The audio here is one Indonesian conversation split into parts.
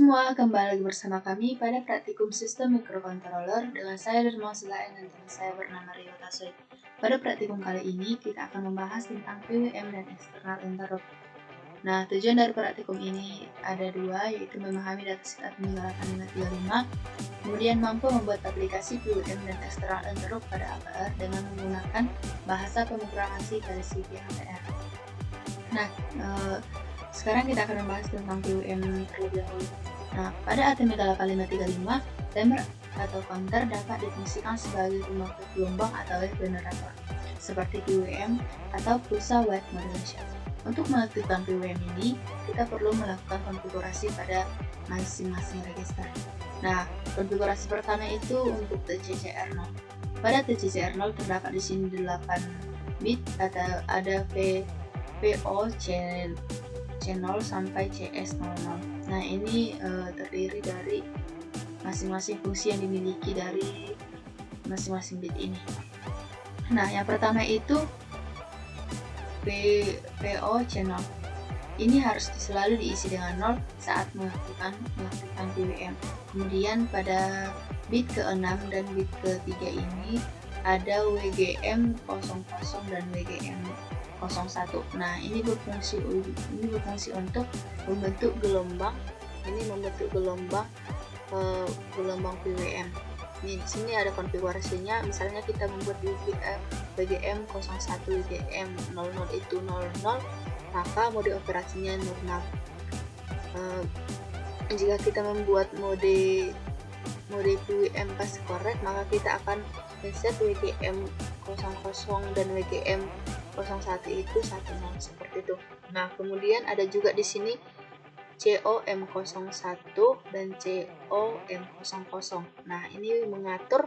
semua, kembali lagi bersama kami pada praktikum sistem microcontroller dengan saya Derma Selain dan teman saya bernama Rio Tasoi. Pada praktikum kali ini kita akan membahas tentang PWM dan external interrupt. Nah, tujuan dari praktikum ini ada dua, yaitu memahami datasheet Amiga 8535, kemudian mampu membuat aplikasi PWM dan external interrupt pada APR dengan menggunakan bahasa pemrograman C versi APR. Nah, sekarang kita akan membahas tentang PWM terlebih dahulu. Nah, pada Amiga 8535, timer atau counter dapat difungsikan sebagai pembangkit gelombang atau wave generator, seperti PWM atau pulsa wave modulation. Untuk mengaktifkan PWM ini, kita perlu melakukan konfigurasi pada masing-masing register. Nah, konfigurasi pertama itu untuk TCCR0. Pada TCCR0 terdapat di sini 8 bit atau ada VO C0 sampai CS00. Nah, ini terdiri dari masing-masing fungsi yang dimiliki dari masing-masing bit ini. Nah, yang pertama itu VO C0. Ini harus selalu diisi dengan 0 saat mengaktifkan PWM. Kemudian pada bit ke-6 dan bit ke-3 ini ada WGM 00 dan WGM 01. Nah, ini berfungsi untuk membentuk gelombang. Ini membentuk gelombang PWM. Ini di sini ada konfigurasinya. Misalnya kita membuat WGM 01, WGM 00 itu 00, maka mode operasinya normal. Jika kita membuat mode PWM pas correct, maka kita akan reset WGM 00 dan WGM 01 itu 10 seperti itu. Nah, kemudian ada juga di sini COM01 dan COM00. Nah, ini mengatur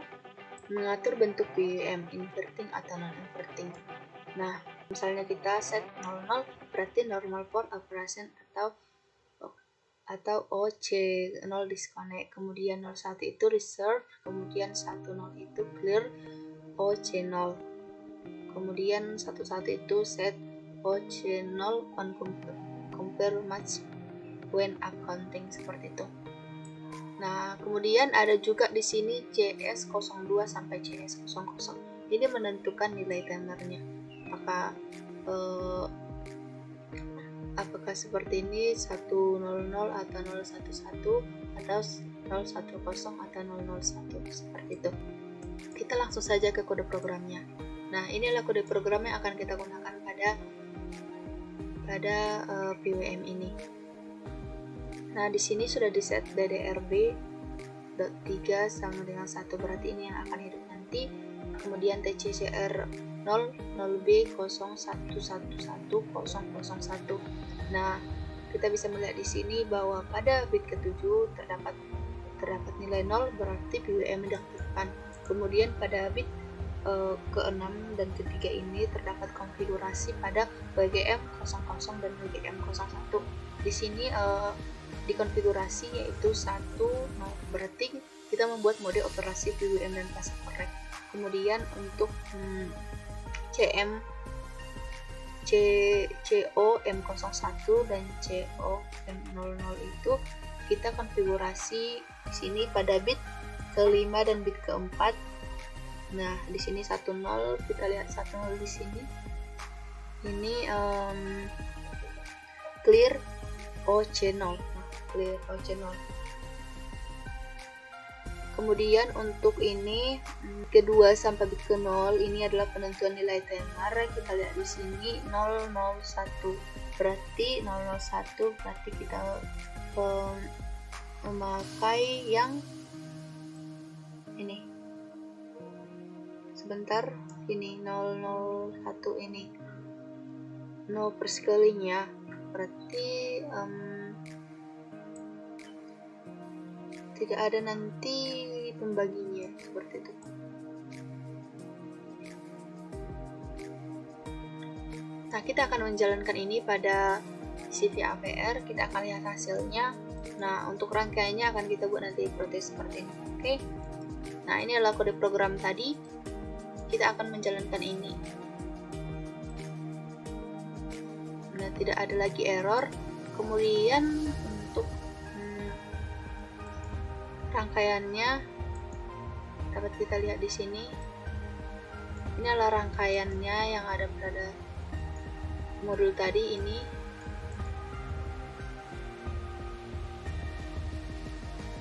bentuk PWM, inverting atau non-inverting. Nah, misalnya kita set 00 berarti normal port operation atau OC0 disconnect, kemudian 01 itu reserve, kemudian 10 itu clear OC0. Kemudian 11 itu set OC0 on compare match when accounting, seperti itu. Nah, kemudian ada juga di sini CS02 sampai CS00. Ini menentukan nilai timernya. Apakah seperti ini 100 atau 011 atau 010 atau 001 seperti itu. Kita langsung saja ke kode programnya. Nah, inilah kode program yang akan kita gunakan pada PWM ini. Nah, di sini sudah di set DDRB.3 sama dengan 1, berarti ini yang akan hidup nanti. Kemudian TCCR 00111001. Nah, kita bisa melihat di sini bahwa pada bit ke-7 terdapat nilai 0, berarti PWM diaktifkan. Kemudian pada bit ke-6 dan ke-3 ini terdapat konfigurasi pada WGM 00 dan WGM 01. Di sini dikonfigurasi yaitu 1, berarti kita membuat mode operasi PWM dan fase correct. Kemudian untuk COM01 dan COM00 itu kita konfigurasi di sini pada bit ke-5 dan bit ke-4. Nah, di sini 10, kita lihat 10 di sini. Ini clear OC0. Clear OC0. Kemudian untuk ini kedua sampai bit ke-0 ini adalah penentuan nilai timer. Kita lihat di sini 001. Berarti 001 berarti kita memakai yang ini. Sebentar, ini 001 ini no perscaling ya, berarti tidak ada nanti pembaginya seperti itu. Nah, kita akan menjalankan ini pada CV APR, kita akan lihat hasilnya. Nah, untuk rangkaiannya akan kita buat nanti proses seperti ini. Oke. Nah, ini adalah kode program tadi. Kita akan menjalankan ini. Nah, tidak ada lagi error. Kemudian untuk rangkaiannya dapat kita lihat di sini. Ini adalah rangkaiannya yang ada pada modul tadi ini.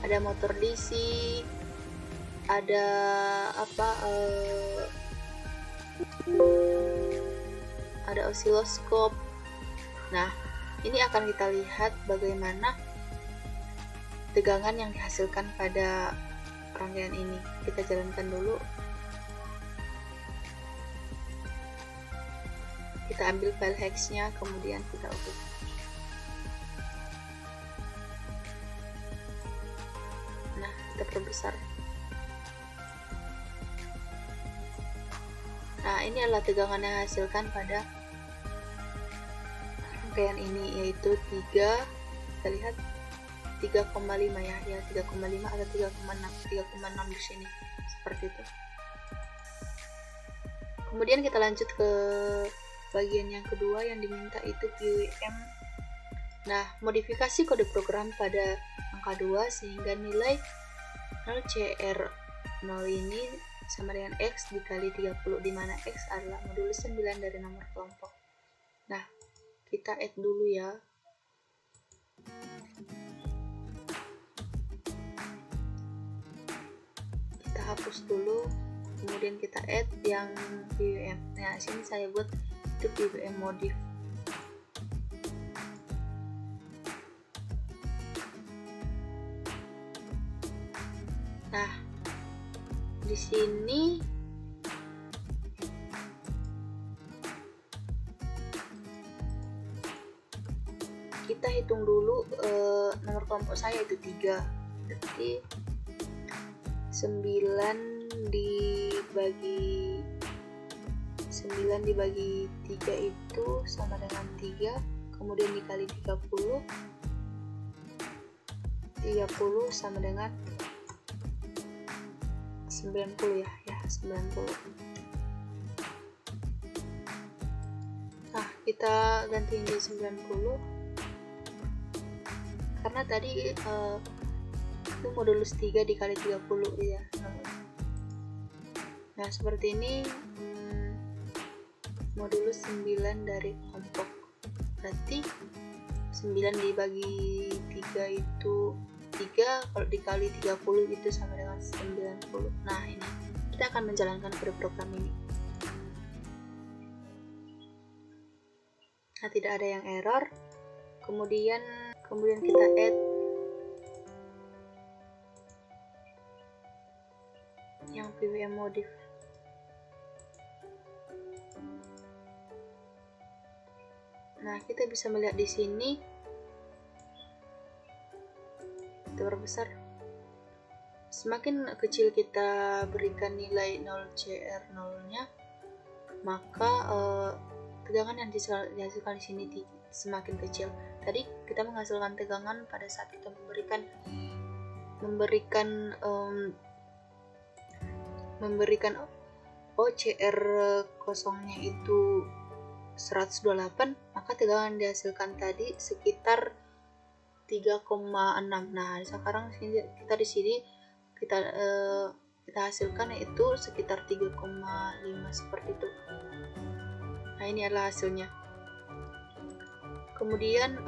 Ada motor DC, ada ada osiloskop. Nah, ini akan kita lihat bagaimana tegangan yang dihasilkan pada rangkaian ini. Kita jalankan dulu. Kita ambil file hex-nya, kemudian kita open. Nah, kita perbesar. Nah, ini adalah tegangan yang dihasilkan pada rangkaian ini, yaitu 3, kita lihat 3,5 ya 3,5 atau 3,6 di sini, seperti itu. Kemudian kita lanjut ke bagian yang kedua yang diminta, itu PWM. Nah, modifikasi kode program pada angka 2 sehingga nilai 0CR0 ini sama dengan X dikali 30, di mana X adalah modulus 9 dari nomor kelompok. Nah, kita add dulu ya. Kita hapus dulu, kemudian kita add yang PWM. Nah, sini saya buat itu PWM modif. Nah, di sini kita hitung dulu nomor kelompok saya itu 3. Jadi 9 dibagi 3 itu sama dengan 3, kemudian dikali 30 sama dengan 90 ya 90. Nah, kita gantiin di 90 karena tadi itu modulus 3 dikali 30 ya. Nah, seperti ini modulus 9 dari kelompok. Berarti 9 dibagi 3 itu 3, kalau dikali 30 itu sama dengan 90. Nah, ini kita akan menjalankan kode program ini. Nah, tidak ada yang error. Kemudian kita add yang PWM modif. Nah, kita bisa melihat di sini, kita perbesar. Semakin kecil kita berikan nilai 0CR0-nya, maka tegangan yang dihasilkan di sini semakin kecil. Tadi kita menghasilkan tegangan pada saat kita memberikan OCR kosongnya itu 128, maka tegangan yang dihasilkan tadi sekitar 3,6. Nah, sekarang kita di sini kita hasilkan yaitu sekitar 3,5 seperti itu. Nah, ini adalah hasilnya. Kemudian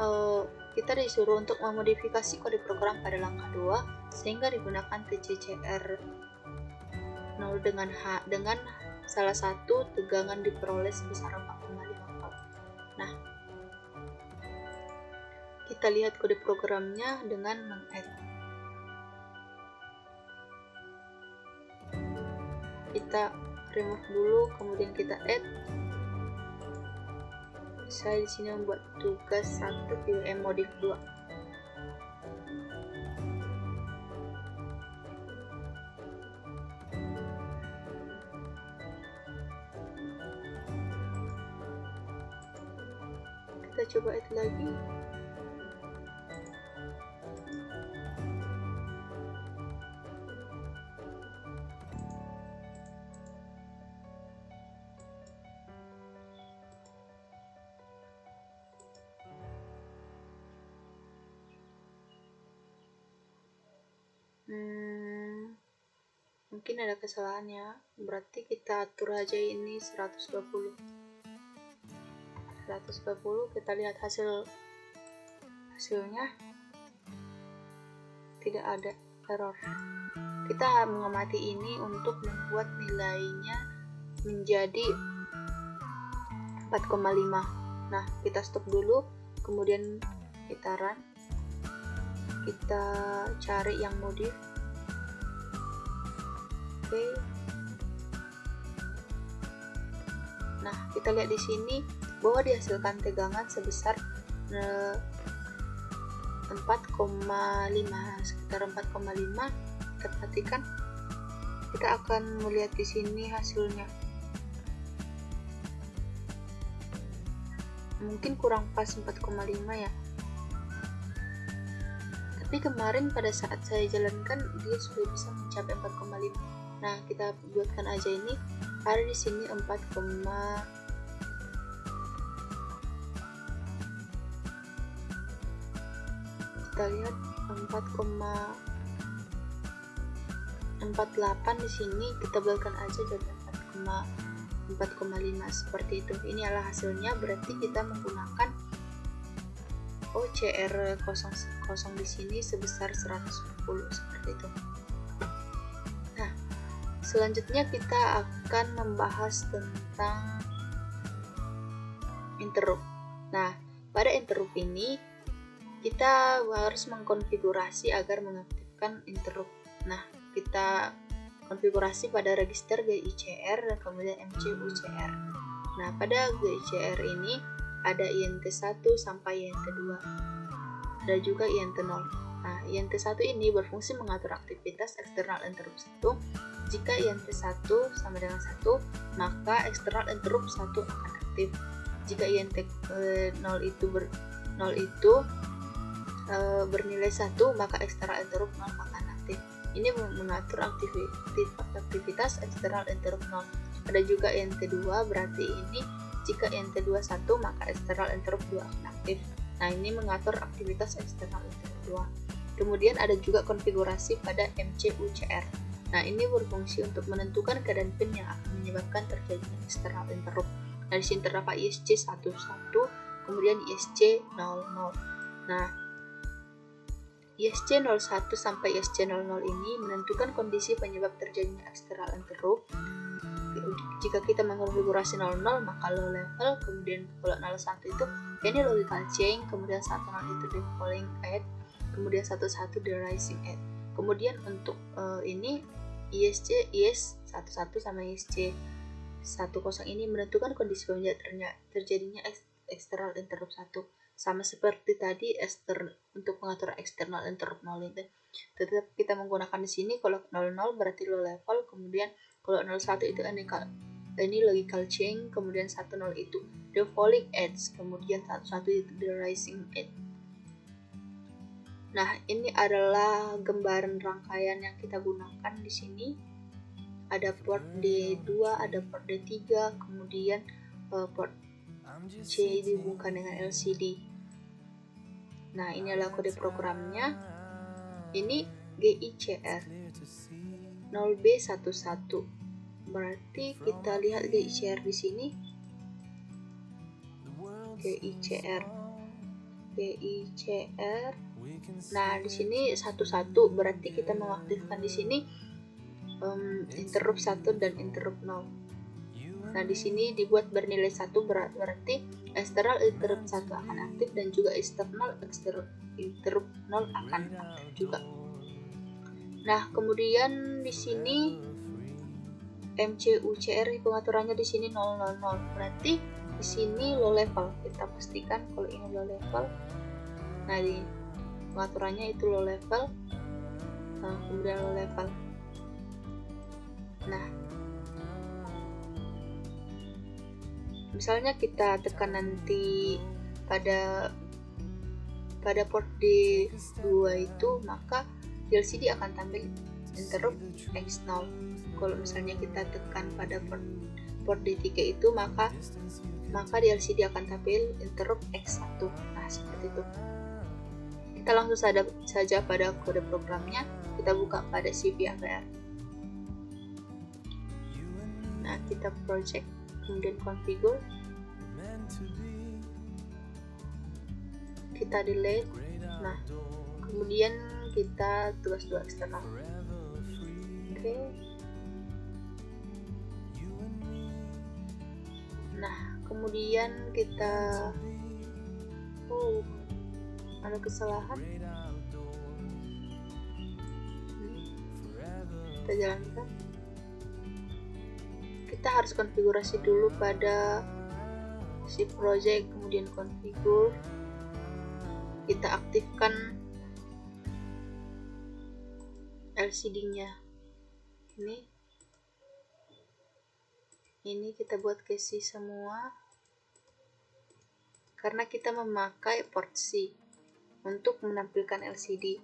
kita disuruh untuk memodifikasi kode program pada langkah 2 sehingga digunakan TCCR 0 dengan salah satu tegangan diperoleh sebesar 4,5 volt. Nah, kita lihat kode programnya dengan meng-add. Kita remove dulu, kemudian kita add. Saya di sini membuat tugas 1 PWM modif 2. Kita coba add lagi. Mungkin ada kesalahannya, berarti kita atur aja ini 120. Kita lihat hasilnya tidak ada error. Kita mengamati ini untuk membuat nilainya menjadi 4,5. Nah, kita stop dulu, kemudian kita run, kita cari yang modif. Oke. Nah, kita lihat di sini bahwa dihasilkan tegangan sebesar 4,5, sekitar 4,5. Kita perhatikan, kita akan melihat di sini hasilnya. Mungkin kurang pas 4,5 ya. Tapi kemarin pada saat saya jalankan dia sudah bisa mencapai 4,5. Nah, kita buatkan aja ini. Ada di sini 4, kita lihat 4,48 di sini, kita buatkan aja jadi 4,5 seperti itu. Ini adalah hasilnya, berarti kita menggunakan OCR00 di sini sebesar 110 seperti itu. Nah, selanjutnya kita akan membahas tentang interrupt. Nah, pada interrupt ini kita harus mengkonfigurasi agar mengaktifkan interrupt. Nah, kita konfigurasi pada register GICR dan kemudian MCUCR. Nah, pada GICR ini ada INT1 sampai INT2. Ada juga INT0. Nah, INT1 ini berfungsi mengatur aktivitas eksternal interrupt 1. Jika INT1 sama dengan 1, maka eksternal interrupt 1 akan aktif. Jika INT0 itu bernilai 1, maka eksternal interrupt 0 akan aktif. Ini mengatur aktivitas eksternal interrupt 0. Ada juga INT2, berarti ini jika INT2 1, maka eksternal interrupt 2 akan aktif. Nah, ini mengatur aktivitas eksternal interrupt 2. Kemudian ada juga konfigurasi pada MCUCR. Nah, ini berfungsi untuk menentukan keadaan pin yang akan menyebabkan terjadinya eksternal interrupt. Nah, di sini terdapat ISC11, kemudian ISC00. Nah, ISC01 sampai ISC00 ini menentukan kondisi penyebab terjadinya eksternal interrupt. Jika kita mengonfigurasi 00, maka low level, kemudian kalau 01 itu ini logical chain, kemudian 10 itu the falling edge, kemudian 11 the rising edge. Kemudian untuk ini IS11 sama ISC10 ini menentukan kondisi penyebab terjadinya eksternal interrupt 1. Sama seperti tadi untuk mengatur eksternal interrupt 0 itu tetap kita menggunakan di sini. Kalau 00 berarti low level, kemudian kalau 01 itu ini logical chain, kemudian 10 itu the falling edge, kemudian 11 itu the rising edge. Nah, ini adalah gambaran rangkaian yang kita gunakan di sini. Ada port D2, ada port D3, kemudian port C dihubungkan dengan LCD. Nah, ini adalah kode programnya. Ini GICR 0B11. Berarti kita lihat GICR di sini. GICR. Nah, di sini 11 berarti kita mengaktifkan di sini interrupt 1 dan interrupt 0. Nah, di sini dibuat bernilai 1 berarti eksternal interrupt 1 akan aktif dan juga eksternal interrupt 0 akan aktif juga. Nah, kemudian di sini MCUCR pengaturannya di sini 000. Berarti di sini low level. Kita pastikan kalau ini low level. Nah, di pengaturannya itu low level. Nah, kemudian low level. Nah, misalnya kita tekan nanti pada port D2 itu, maka LCD akan tampil interrupt X0. Kalau misalnya kita tekan pada port D3 itu, maka di LCD akan tampil interrupt X1. Nah, seperti itu. Kita langsung saja pada kode programnya. kita buka pada CV APR. Nah, kita project, kemudian configure, kita delete. Nah, kemudian kita tugas 2 eksternal. Oke. Nah, kemudian kita ada kesalahan. Kita jalankan. Kita harus konfigurasi dulu pada si project, kemudian configure. Kita aktifkan LCD-nya. Ini kita buat cache semua karena kita memakai port C untuk menampilkan LCD.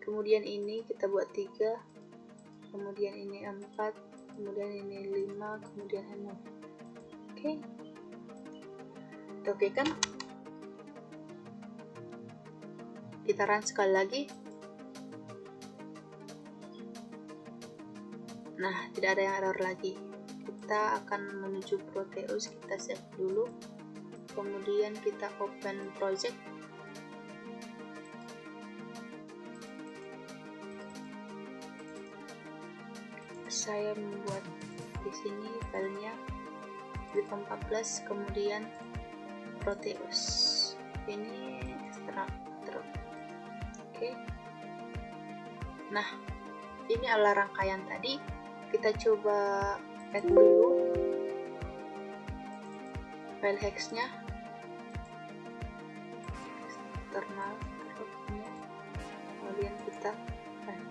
Kemudian ini kita buat 3, kemudian ini 4, kemudian ini 5, kemudian 6. Oke kan? Kita run sekali lagi. Nah, tidak ada yang error lagi. Kita akan menuju Proteus, kita save dulu. Kemudian kita open project. Saya membuat di sini filenya WIP14, kemudian Proteus. Ini extractor. Oke. Nah, ini adalah rangkaian tadi. Kita coba add dulu file hex-nya, external, kemudian kita add.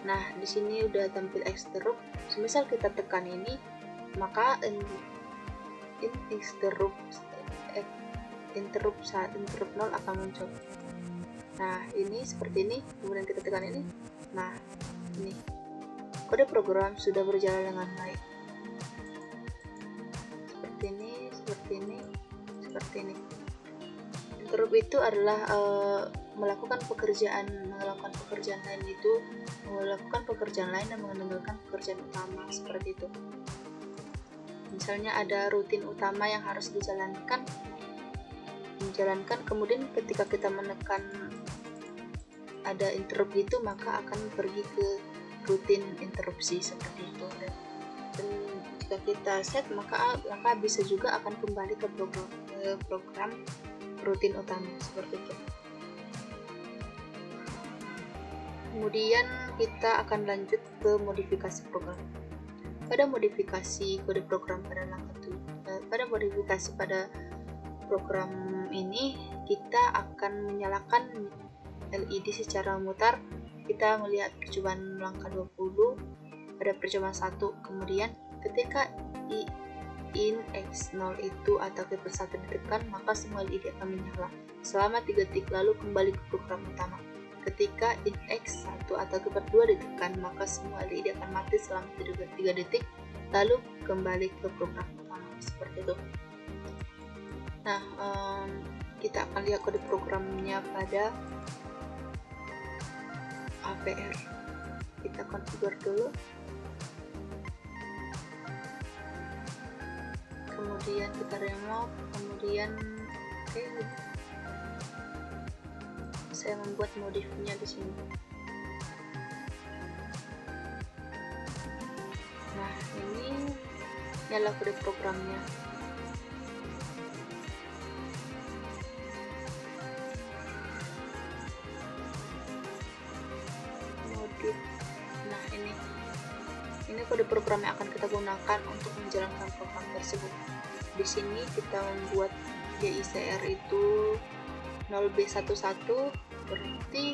Nah, di sini udah tampil extrude. Semisal kita tekan ini, maka interrupt 0 akan muncul. Nah, ini seperti ini. Kemudian kita tekan ini. Nah, ini kode program sudah berjalan dengan baik. Seperti ini. Interrupt itu adalah melakukan pekerjaan lain dan meninggalkan pekerjaan utama, seperti itu. Misalnya ada rutin utama yang harus dijalankan, kemudian ketika kita menekan ada interrupt gitu, maka akan pergi ke rutin interupsi, seperti itu. Dan jika kita set, maka bisa juga akan kembali ke program rutin utama, seperti itu. Kemudian kita akan lanjut ke modifikasi program. Pada modifikasi kode program pada modifikasi pada program ini, kita akan menyalakan LED secara mutar. Kita melihat percobaan langkah 20 pada percobaan 1. Kemudian ketika in X0 itu atau keypad 1 ditekan, maka semua LED akan menyala selama 3 detik, lalu kembali ke program utama. Ketika in X1 atau keypad 2 ditekan, maka semua LED akan mati selama 3 detik, lalu kembali ke program utama, seperti itu. Nah, kita akan lihat kode programnya pada APR. Kita configure dulu, kemudian kita remove, kemudian saya membuat modifnya di sini. Nah, ini adalah kode programnya. Nah, ini kode program yang akan kita gunakan untuk menjalankan program tersebut. Di sini kita membuat DICR itu 0B11, berarti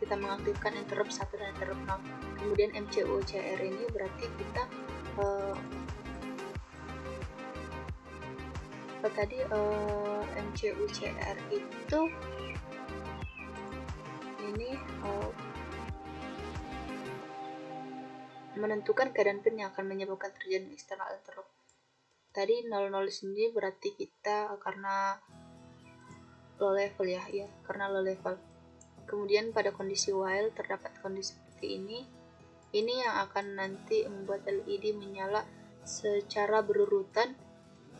kita mengaktifkan interrupt 1 dan interrupt 0. Kemudian MCUCR ini berarti kita MCUCR itu ini menentukan keadaan pin yang akan menyebabkan terjadi external interrupt. Tadi 00 sendiri berarti kita karena low level, karena low level. Kemudian pada kondisi while terdapat kondisi seperti ini yang akan nanti membuat LED menyala secara berurutan.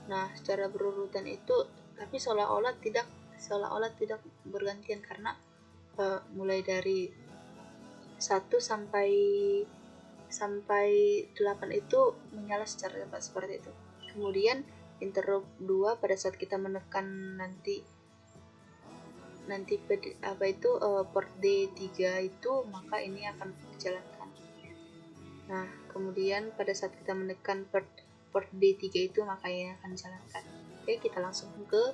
Nah, secara berurutan itu tapi seolah-olah tidak bergantian, karena mulai dari 1 sampai 8 itu menyala secara cepat seperti itu. Kemudian interrupt 2 pada saat kita menekan nanti port D3 itu, maka ini akan dijalankan. Nah, kemudian pada saat kita menekan port D3 itu, maka ini akan dijalankan. Oke, kita langsung ke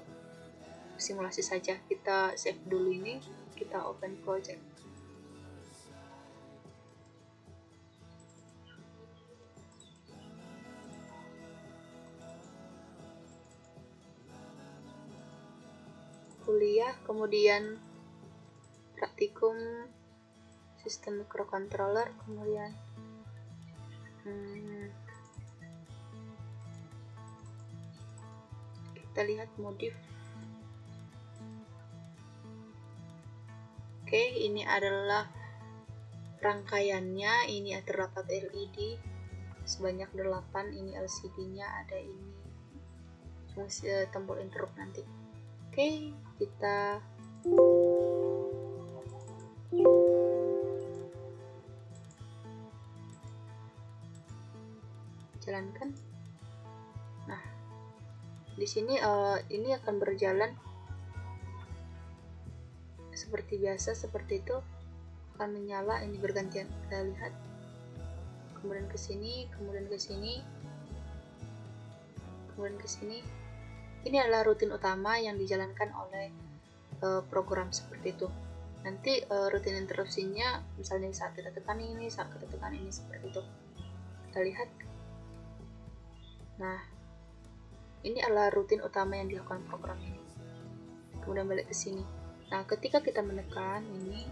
simulasi saja. Kita save dulu ini, kita open project. Kuliah, kemudian praktikum sistem microcontroller, kemudian kita lihat modif. Oke, ini adalah rangkaiannya. Ini terdapat LED sebanyak 8, ini LCD-nya, ada ini fungsi tombol interrupt nanti. Oke, kita jalankan. Nah, di sini ini akan berjalan seperti biasa, seperti itu, akan menyala, ini bergantian. Kita lihat, kemudian ke sini, kemudian ke sini, kemudian ke sini. Ini adalah rutin utama yang dijalankan oleh program seperti itu. Nanti rutin interupsinya, misalnya saat kita tekan ini, saat kita tekan ini, seperti itu. Kita lihat. Nah, ini adalah rutin utama yang dilakukan program ini. Kemudian balik ke sini. Nah, ketika kita menekan ini,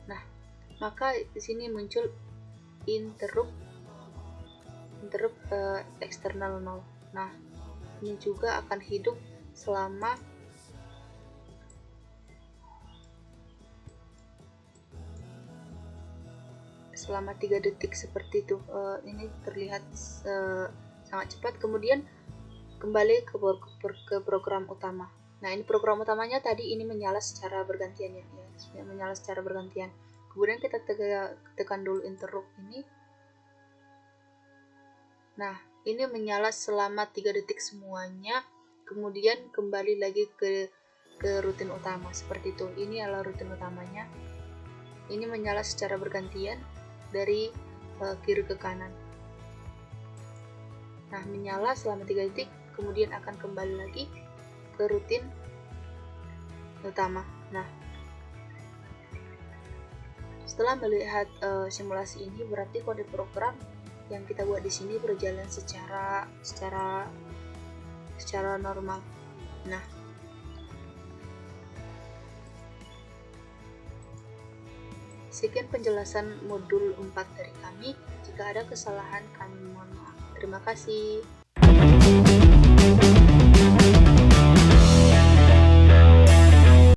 nah, maka di sini muncul interrupt eksternal 0. Nah, ini juga akan hidup selama selama 3 detik seperti itu. Ini terlihat sangat cepat. Kemudian kembali ke program utama. Nah, ini program utamanya tadi ini menyala secara bergantian ya, menyala secara bergantian. Kemudian kita tekan dulu interrupt ini. Nah, ini menyala selama 3 detik semuanya. Kemudian kembali lagi ke rutin utama seperti itu. Ini adalah rutin utamanya. Ini menyala secara bergantian dari kiri ke kanan. Nah, menyala selama 3 detik, kemudian akan kembali lagi ke rutin utama. Nah, setelah melihat simulasi ini, berarti kode program yang kita buat di sini berjalan secara normal. Nah, sekian penjelasan modul 4 dari kami. Jika ada kesalahan, kami mohon maaf. Terima kasih.